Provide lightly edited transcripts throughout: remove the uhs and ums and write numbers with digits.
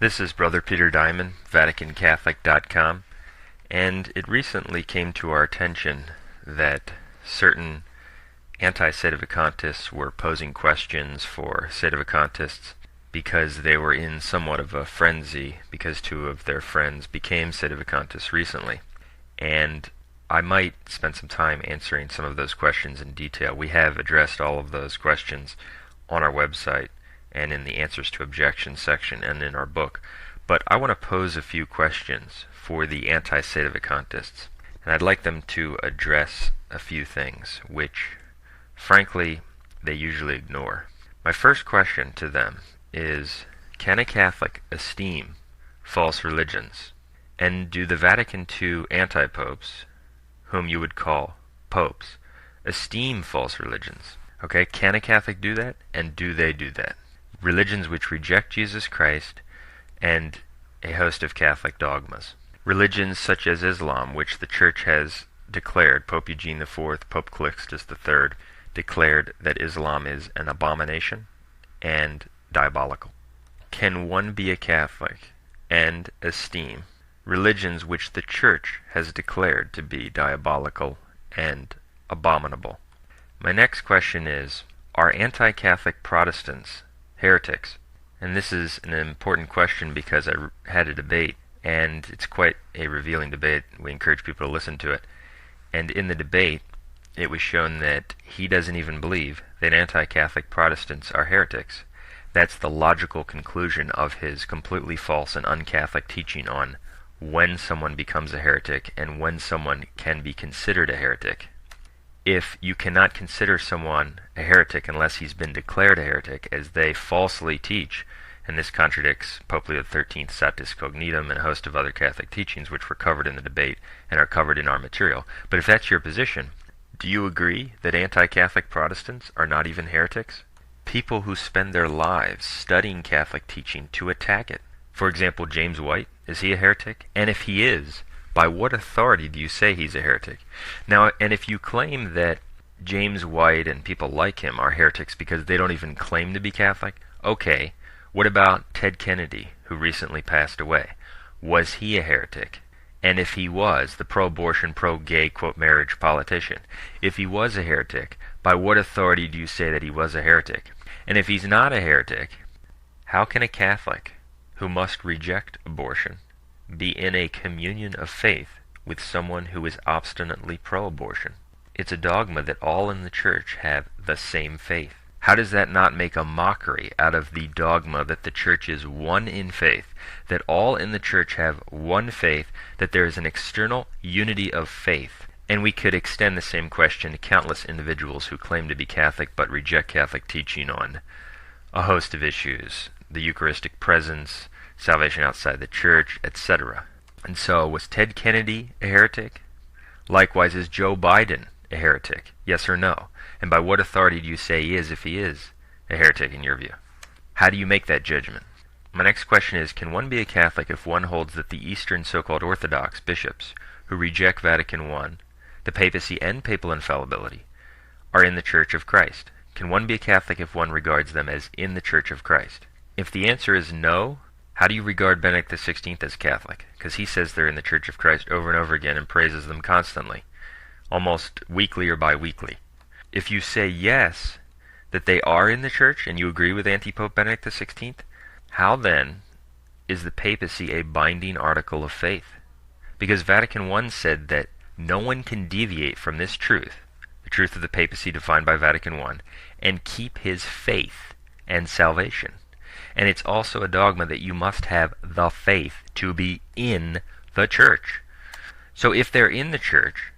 This is Brother Peter Diamond, VaticanCatholic.com, and it recently came to our attention that certain anti-Sedevacantists were posing questions for Sedevacantists because they were in somewhat of a frenzy because two of their friends became Sedevacantists recently. And I might spend some time answering some of those questions in detail. We have addressed all of those questions on our website and in the Answers to Objections section and in our book. But I want to pose a few questions for the anti-Sedevacantists, and I'd like them to address a few things which, frankly, they usually ignore. My first question to them is, can a Catholic esteem false religions? And do the Vatican II anti-popes, whom you would call popes, esteem false religions? Okay, can a Catholic do that? And do they do that? Religions which reject Jesus Christ and a host of Catholic dogmas. Religions such as Islam, which the Church has declared, Pope Eugene IV, Pope Calixtus III, declared that Islam is an abomination and diabolical. Can one be a Catholic and esteem religions which the Church has declared to be diabolical and abominable? My next question is, are anti-Catholic Protestants heretics? And this is an important question because I had a debate, and it's quite a revealing debate. We encourage people to listen to it. And in the debate, it was shown that he doesn't even believe that anti-Catholic Protestants are heretics. That's the logical conclusion of his completely false and un-Catholic teaching on when someone becomes a heretic and when someone can be considered a heretic. If you cannot consider someone a heretic unless he's been declared a heretic, as they falsely teach, and this contradicts Pope Leo XIII's Satis Cognitum and a host of other Catholic teachings which were covered in the debate and are covered in our material. But if that's your position, do you agree that anti-Catholic Protestants are not even heretics? People who spend their lives studying Catholic teaching to attack it. For example, James White, is he a heretic? And if he is, by what authority do you say he's a heretic? Now, and if you claim that James White and people like him are heretics because they don't even claim to be Catholic, okay, what about Ted Kennedy, who recently passed away? Was he a heretic? And if he was, the pro-abortion, pro-gay, quote, marriage politician, if he was a heretic, by what authority do you say that he was a heretic? And if he's not a heretic, how can a Catholic who must reject abortion be in a communion of faith with someone who is obstinately pro-abortion? It's a dogma that all in the Church have the same faith. How does that not make a mockery out of the dogma that the Church is one in faith, that all in the Church have one faith, that there is an external unity of faith? And we could extend the same question to countless individuals who claim to be Catholic but reject Catholic teaching on a host of issues, the Eucharistic presence, salvation outside the Church, etc. And so, was Ted Kennedy a heretic? Likewise, is Joe Biden a heretic? Yes or no? And by what authority do you say he is, if he is a heretic in your view? How do you make that judgment? My next question is, can one be a Catholic if one holds that the Eastern so-called Orthodox bishops who reject Vatican I, the papacy and papal infallibility, are in the Church of Christ? Can one be a Catholic if one regards them as in the Church of Christ? If the answer is no, how do you regard Benedict XVI as Catholic? Because he says they're in the Church of Christ over and over again and praises them constantly, almost weekly or bi-weekly. If you say yes, that they are in the Church, and you agree with Anti-Pope Benedict XVI, how then is the papacy a binding article of faith? Because Vatican I said that no one can deviate from this truth, the truth of the papacy defined by Vatican I, and keep his faith and salvation. And it's also a dogma that you must have the faith to be in the Church. So if they're in the Church,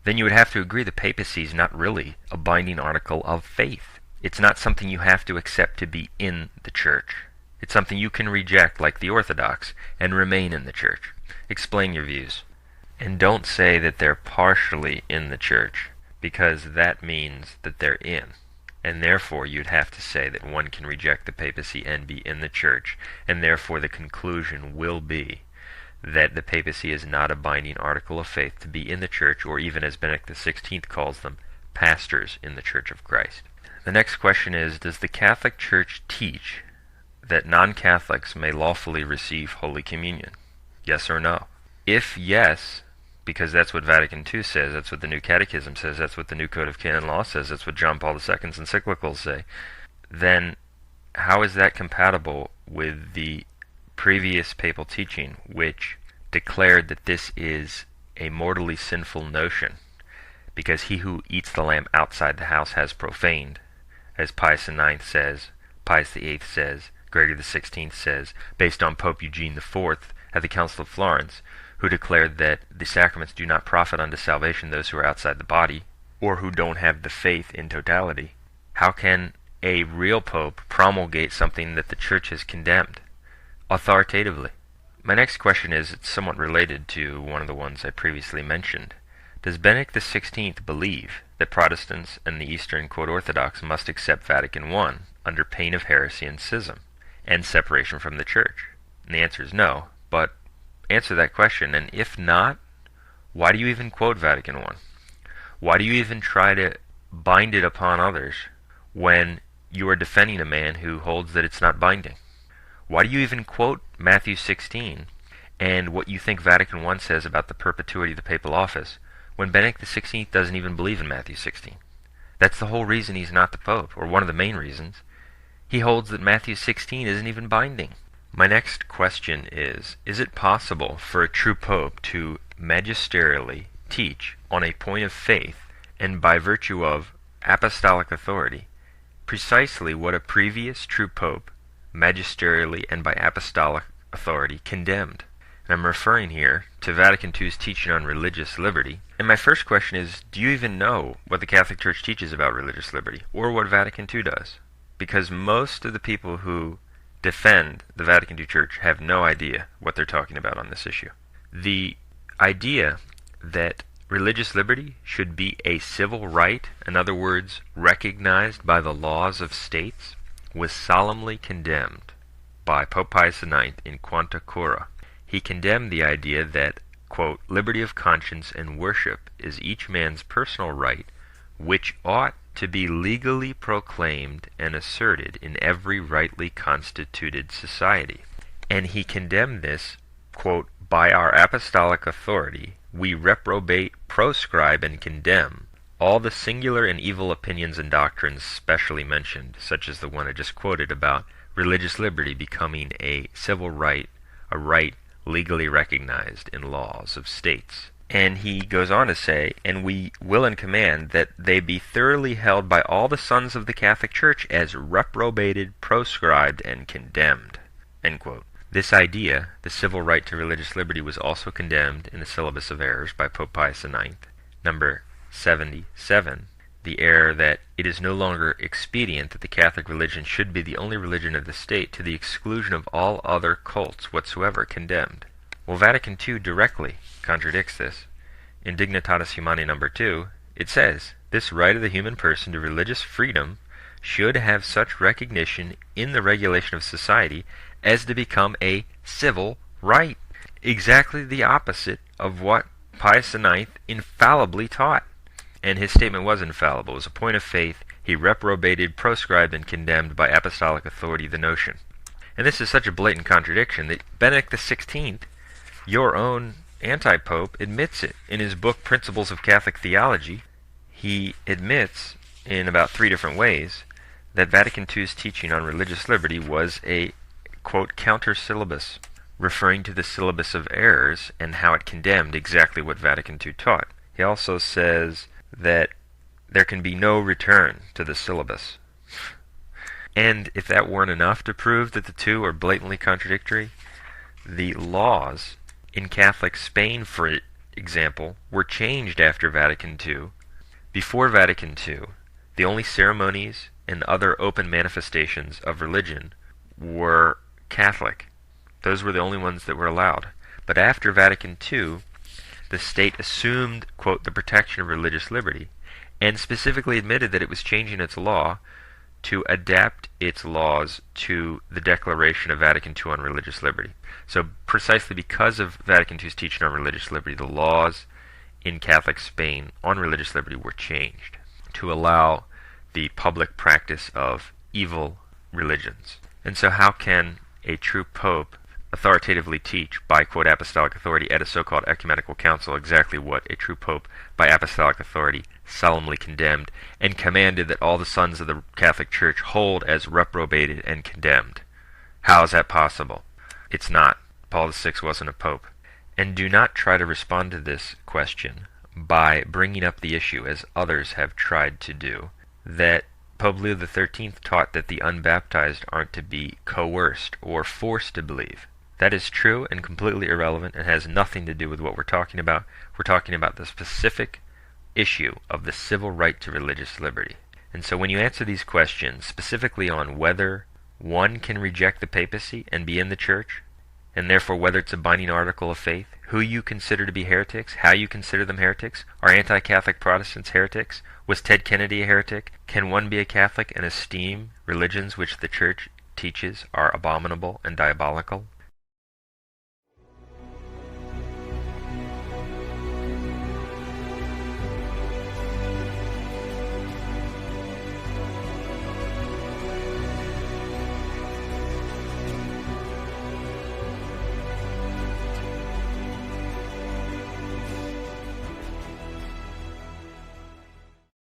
then you would have to agree the papacy is not really a binding article of faith. It's not something you have to accept to be in the Church. It's something you can reject, like the Orthodox, and remain in the Church. Explain your views. And don't say that they're partially in the Church, because that means that they're in. And therefore you'd have to say that one can reject the papacy and be in the Church, and therefore the conclusion will be that the papacy is not a binding article of faith to be in the Church, or even as Benedict XVI calls them, pastors in the Church of Christ. The next question is, does the Catholic Church teach that non-Catholics may lawfully receive Holy Communion? Yes or no? If yes, because that's what Vatican II says, that's what the New Catechism says, that's what the New Code of Canon Law says, that's what John Paul II's encyclicals say, then how is that compatible with the previous papal teaching, which declared that this is a mortally sinful notion, because he who eats the lamb outside the house has profaned, as Pius IX says, Pius VIII says, Gregory XVI says, based on Pope Eugene IV at the Council of Florence, who declared that the sacraments do not profit unto salvation those who are outside the body, or who don't have the faith in totality. How can a real pope promulgate something that the Church has condemned authoritatively? My next question is, it's somewhat related to one of the ones I previously mentioned. Does Benedict XVI believe that Protestants and the Eastern Orthodox must accept Vatican I under pain of heresy and schism, and separation from the Church? And the answer is no, but answer that question, and if not, why do you even quote Vatican I? Why do you even try to bind it upon others when you are defending a man who holds that it's not binding? Why do you even quote Matthew 16 and what you think Vatican I says about the perpetuity of the papal office when Benedict XVI doesn't even believe in Matthew 16? That's the whole reason he's not the Pope, or one of the main reasons. He holds that Matthew 16 isn't even binding. My next question is it possible for a true Pope to magisterially teach on a point of faith and by virtue of apostolic authority precisely what a previous true Pope magisterially and by apostolic authority condemned? And I'm referring here to Vatican II's teaching on religious liberty. And my first question is, do you even know what the Catholic Church teaches about religious liberty, or what Vatican II does? Because most of the people who defend the Vatican II Church have no idea what they're talking about on this issue. The idea that religious liberty should be a civil right, in other words, recognized by the laws of states, was solemnly condemned by Pope Pius IX in Quanta Cura. He condemned the idea that, quote, liberty of conscience and worship is each man's personal right, which ought to be legally proclaimed and asserted in every rightly constituted society. And he condemned this, quote, by our apostolic authority, we reprobate, proscribe, and condemn all the singular and evil opinions and doctrines specially mentioned, such as the one I just quoted about religious liberty becoming a civil right, a right legally recognized in laws of states. And he goes on to say, and we will and command that they be thoroughly held by all the sons of the Catholic Church as reprobated, proscribed, and condemned. End quote. This idea, the civil right to religious liberty, was also condemned in the Syllabus of Errors by Pope Pius IX, number 77, the error that it is no longer expedient that the Catholic religion should be the only religion of the state to the exclusion of all other cults whatsoever condemned. Well, Vatican II directly contradicts this. In Dignitatis Humanae number 2, it says, this right of the human person to religious freedom should have such recognition in the regulation of society as to become a civil right. Exactly the opposite of what Pius IX infallibly taught. And his statement was infallible. It was a point of faith. He reprobated, proscribed, and condemned by apostolic authority the notion. And this is such a blatant contradiction that Benedict XVI, your own anti-pope, admits it. In his book Principles of Catholic Theology, he admits in about 3 different ways that Vatican II's teaching on religious liberty was a, quote, counter-syllabus, referring to the Syllabus of Errors and how it condemned exactly what Vatican II taught. He also says that there can be no return to the syllabus. And if that weren't enough to prove that the two are blatantly contradictory, the laws in Catholic Spain, for example, were changed after Vatican II. Before Vatican II, the only ceremonies and other open manifestations of religion were Catholic. Those were the only ones that were allowed. But after Vatican II, the state assumed, quote, the protection of religious liberty, and specifically admitted that it was changing its law to adapt its laws to the declaration of Vatican II on religious liberty. So precisely because of Vatican II's teaching on religious liberty, the laws in Catholic Spain on religious liberty were changed to allow the public practice of evil religions. And so how can a true pope authoritatively teach by, quote, apostolic authority at a so-called ecumenical council exactly what a true pope by apostolic authority solemnly condemned and commanded that all the sons of the Catholic Church hold as reprobated and condemned? How is that possible? It's not. Paul VI wasn't a pope. And do not try to respond to this question by bringing up the issue, as others have tried to do, that Pope Leo XIII taught that the unbaptized aren't to be coerced or forced to believe. That is true and completely irrelevant and has nothing to do with what we're talking about. We're talking about the specific issue of the civil right to religious liberty. And so when you answer these questions, specifically on whether one can reject the papacy and be in the church, and therefore whether it's a binding article of faith, who you consider to be heretics, how you consider them heretics, are anti-Catholic Protestants heretics, was Ted Kennedy a heretic, can one be a Catholic and esteem religions which the church teaches are abominable and diabolical?